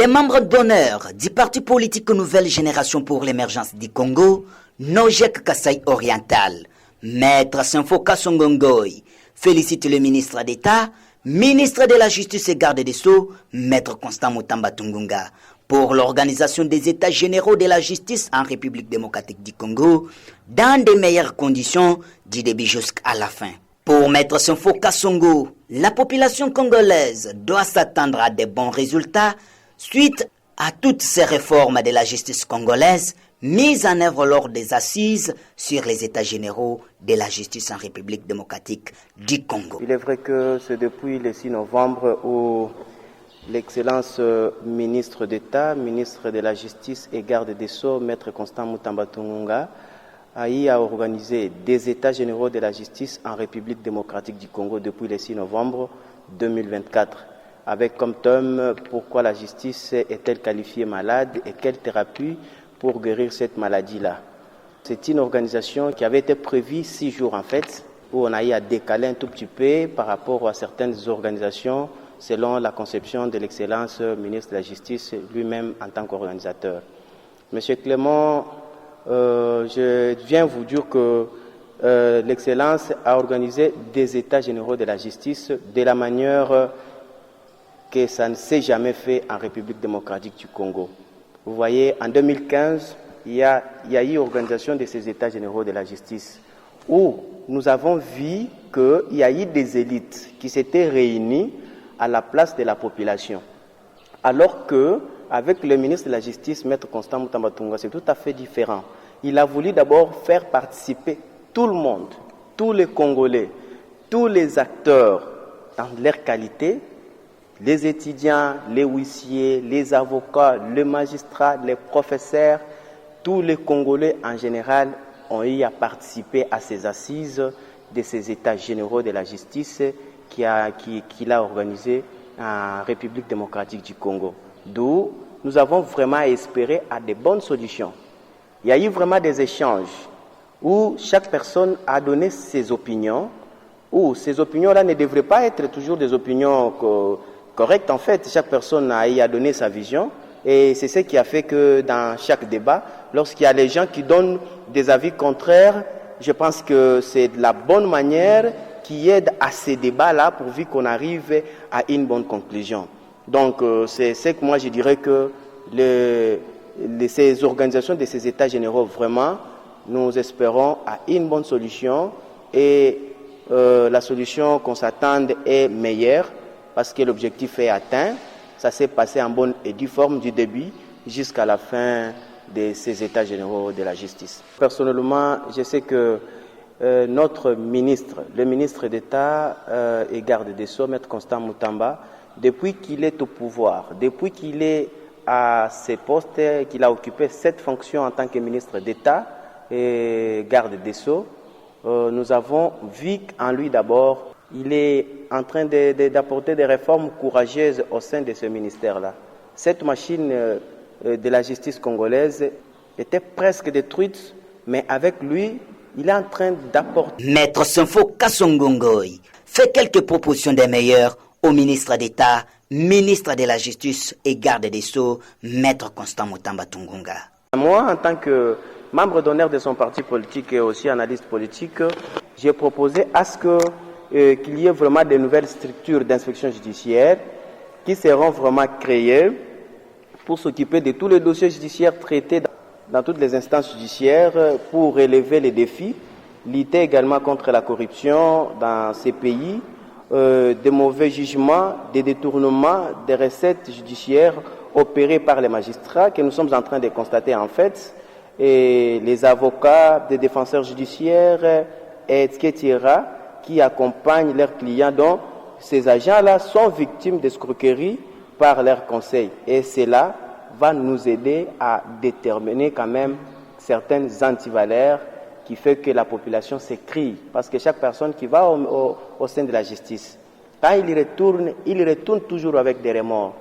Les membres d'honneur du parti politique Nouvelle Génération pour l'émergence du Congo, Nojek Kasaï Oriental, Maître Sinfoka Songongoy, félicite le ministre d'État, ministre de la Justice et garde des Sceaux, Maître Constant Mutamba Tungunga, pour l'organisation des États généraux de la justice en République démocratique du Congo, dans de meilleures conditions du début jusqu'à la fin. Pour Maître Sinfoka Songo, la population congolaise doit s'attendre à de bons résultats suite à toutes ces réformes de la justice congolaise mises en œuvre lors des assises sur les états généraux de la justice en République démocratique du Congo. Il est vrai que c'est depuis le 6 novembre où l'excellence ministre d'État, ministre de la Justice et garde des Sceaux, Maître Constant Mutamba Tungunga, a organisé des états généraux de la justice en République démocratique du Congo depuis le 6 novembre 2024. Avec comme thème « Pourquoi la justice est-elle qualifiée malade et quelle thérapie pour guérir cette maladie-là ». C'est une organisation qui avait été prévue 6 jours en fait, où on a eu à décaler un tout petit peu par rapport à certaines organisations selon la conception de l'excellence ministre de la Justice lui-même en tant qu'organisateur. Monsieur Clément, je viens vous dire que l'excellence a organisé des états généraux de la justice de la manière que ça ne s'est jamais fait en République démocratique du Congo. Vous voyez, en 2015, il y a eu organisation de ces états généraux de la justice où nous avons vu qu'il y a eu des élites qui s'étaient réunies à la place de la population. Alors que, avec le ministre de la Justice, Maître Constant Mutamba Tungunga, c'est tout à fait différent. Il a voulu d'abord faire participer tout le monde, tous les Congolais, tous les acteurs dans leur qualité, les étudiants, les huissiers, les avocats, les magistrats, les professeurs, tous les Congolais en général ont eu à participer à ces assises de ces états généraux de la justice qu'il a organisé en République démocratique du Congo. D'où nous avons vraiment espéré à de bonnes solutions. Il y a eu vraiment des échanges où chaque personne a donné ses opinions, où ces opinions-là ne devraient pas être toujours des opinions correctes. En fait, chaque personne a eu à donner sa vision. Et c'est ce qui a fait que dans chaque débat, lorsqu'il y a les gens qui donnent des avis contraires, je pense que c'est de la bonne manière qui aide à ces débats-là pourvu qu'on arrive à une bonne conclusion. Donc, c'est ce que moi je dirais que ces organisations de ces états généraux, vraiment, nous espérons à une bonne solution et la solution qu'on s'attende est meilleure parce que l'objectif est atteint. Ça s'est passé en bonne et due forme du début jusqu'à la fin de ces états généraux de la justice. Personnellement, je sais que notre ministre, le ministre d'État et garde des Sceaux, Maître Constant Mutamba, depuis qu'il est au pouvoir, depuis qu'il est à ses postes, qu'il a occupé cette fonction en tant que ministre d'État et garde des Sceaux, nous avons vu en lui d'abord, il est en train d'apporter des réformes courageuses au sein de ce ministère-là. Cette machine de la justice congolaise était presque détruite, mais avec lui, il est en train d'apporter... Maître Sinfoka Songongoy fait quelques propositions des meilleures au ministre d'État, ministre de la Justice et garde des Sceaux, Maître Constant Mutamba Tungunga. Moi, en tant que membre d'honneur de son parti politique et aussi analyste politique, j'ai proposé à ce qu'il y ait vraiment de nouvelles structures d'inspection judiciaire qui seront vraiment créées pour s'occuper de tous les dossiers judiciaires traités dans toutes les instances judiciaires pour relever les défis, lutter également contre la corruption dans ces pays, des mauvais jugements, des détournements des recettes judiciaires opérés par les magistrats que nous sommes en train de constater en fait, et les avocats, des défenseurs judiciaires, etc., qui accompagnent leurs clients. Donc, ces agents-là sont victimes d'escroqueries par leurs conseils. Et cela va nous aider à déterminer quand même certaines antivaleurs qui fait que la population s'écrie. Parce que chaque personne qui va au sein de la justice, quand il retourne toujours avec des remords.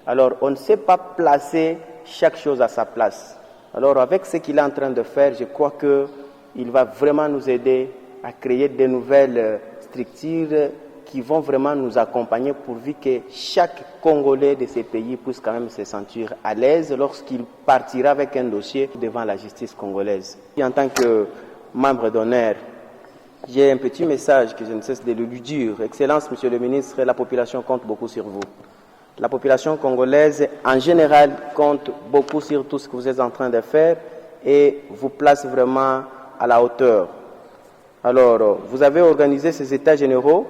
Alors, on ne sait pas placer chaque chose à sa place. Alors, avec ce qu'il est en train de faire, je crois qu'il va vraiment nous aider à créer de nouvelles structures qui vont vraiment nous accompagner pourvu que chaque Congolais de ces pays puisse quand même se sentir à l'aise lorsqu'il partira avec un dossier devant la justice congolaise. Et en tant que membre d'honneur, j'ai un petit message que je ne cesse de lui dire. Excellence, Monsieur le ministre, la population compte beaucoup sur vous. La population congolaise, en général, compte beaucoup sur tout ce que vous êtes en train de faire et vous place vraiment à la hauteur. Alors, vous avez organisé ces états généraux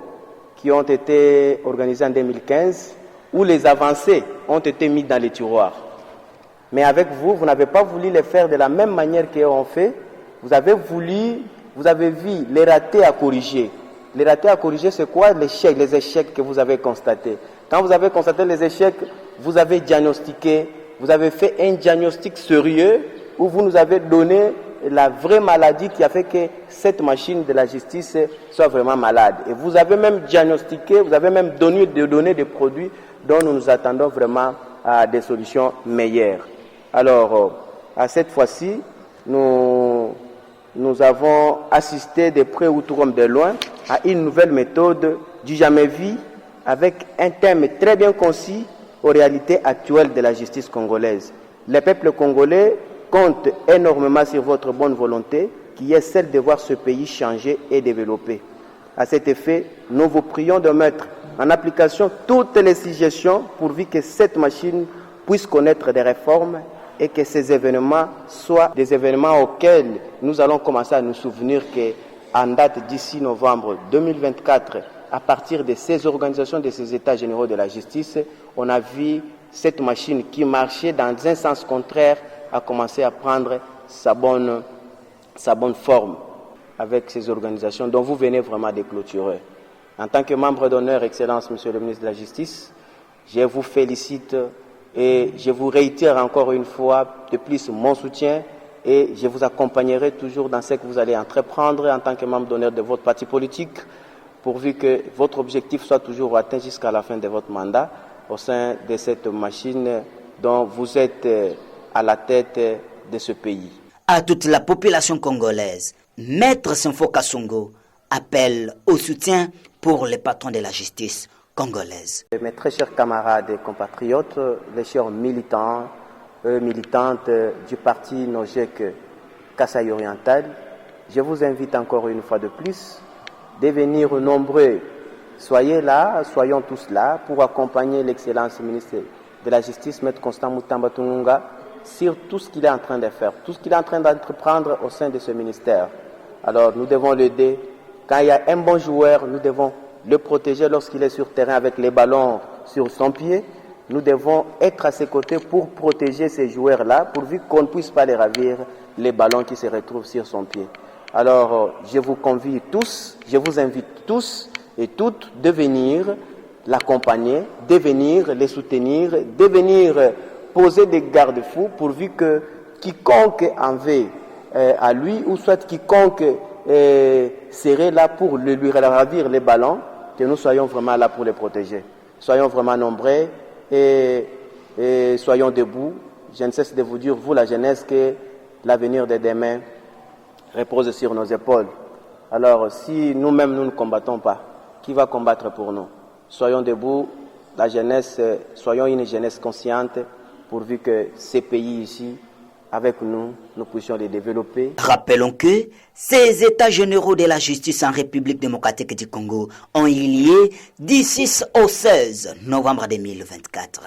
qui ont été organisés en 2015, où les avancées ont été mises dans les tiroirs. Mais avec vous, vous n'avez pas voulu les faire de la même manière qu'eux ont fait. Vous avez vu les ratés à corriger. Les ratés à corriger, c'est quoi? Les échecs que vous avez constatés. Quand vous avez constaté les échecs, vous avez diagnostiqué, vous avez fait un diagnostic sérieux où vous nous avez donné la vraie maladie qui a fait que cette machine de la justice soit vraiment malade. Et vous avez même diagnostiqué, vous avez même donné des produits dont nous attendons vraiment à des solutions meilleures. Alors, à cette fois-ci, nous avons assisté de près ou comme de loin à une nouvelle méthode du jamais vu avec un thème très bien concis aux réalités actuelles de la justice congolaise. Le peuple congolais compte énormément sur votre bonne volonté, qui est celle de voir ce pays changer et développer. À cet effet, nous vous prions de mettre en application toutes les suggestions pourvu que cette machine puisse connaître des réformes et que ces événements soient des événements auxquels nous allons commencer à nous souvenir qu'en date d'ici novembre 2024, à partir de ces organisations, de ces états généraux de la justice, on a vu cette machine qui marchait dans un sens contraire a commencé à prendre sa bonne forme avec ces organisations dont vous venez vraiment de clôturer. En tant que membre d'honneur, Excellence, Monsieur le ministre de la Justice, je vous félicite et je vous réitère encore une fois de plus mon soutien et je vous accompagnerai toujours dans ce que vous allez entreprendre en tant que membre d'honneur de votre parti politique, pourvu que votre objectif soit toujours atteint jusqu'à la fin de votre mandat au sein de cette machine dont vous êtes à la tête de ce pays. À toute la population congolaise, Maître Senfo Kasongo appelle au soutien pour les patrons de la justice congolaise. Mes très chers camarades et compatriotes, les chers militants, militantes du parti Nojek Kasaï Oriental, je vous invite encore une fois de plus de venir nombreux. Soyez là, soyons tous là pour accompagner l'excellence ministre de la Justice, Maître Constant Mutamba Tungunga, sur tout ce qu'il est en train de faire, tout ce qu'il est en train d'entreprendre au sein de ce ministère. Alors nous devons l'aider. Quand il y a un bon joueur, nous devons le protéger lorsqu'il est sur terrain avec les ballons sur son pied. Nous devons être à ses côtés pour protéger ces joueurs-là, pourvu qu'on ne puisse pas les ravir les ballons qui se retrouvent sur son pied. Alors je vous convie tous, je vous invite tous et toutes de venir l'accompagner, de venir les soutenir, de venir poser des garde-fous pourvu que quiconque en veut à lui ou soit quiconque serait là pour lui ravir les ballons, que nous soyons vraiment là pour les protéger. Soyons vraiment nombreux et soyons debout. Je ne cesse de vous dire, vous la jeunesse, que l'avenir de demain repose sur nos épaules. Alors si nous-mêmes nous ne combattons pas, qui va combattre pour nous? Soyons debout, la jeunesse, soyons une jeunesse consciente, pourvu que ces pays ici, avec nous, nous puissions les développer. Rappelons que ces états généraux de la justice en République démocratique du Congo ont eu lieu du 6 au 16 novembre 2024.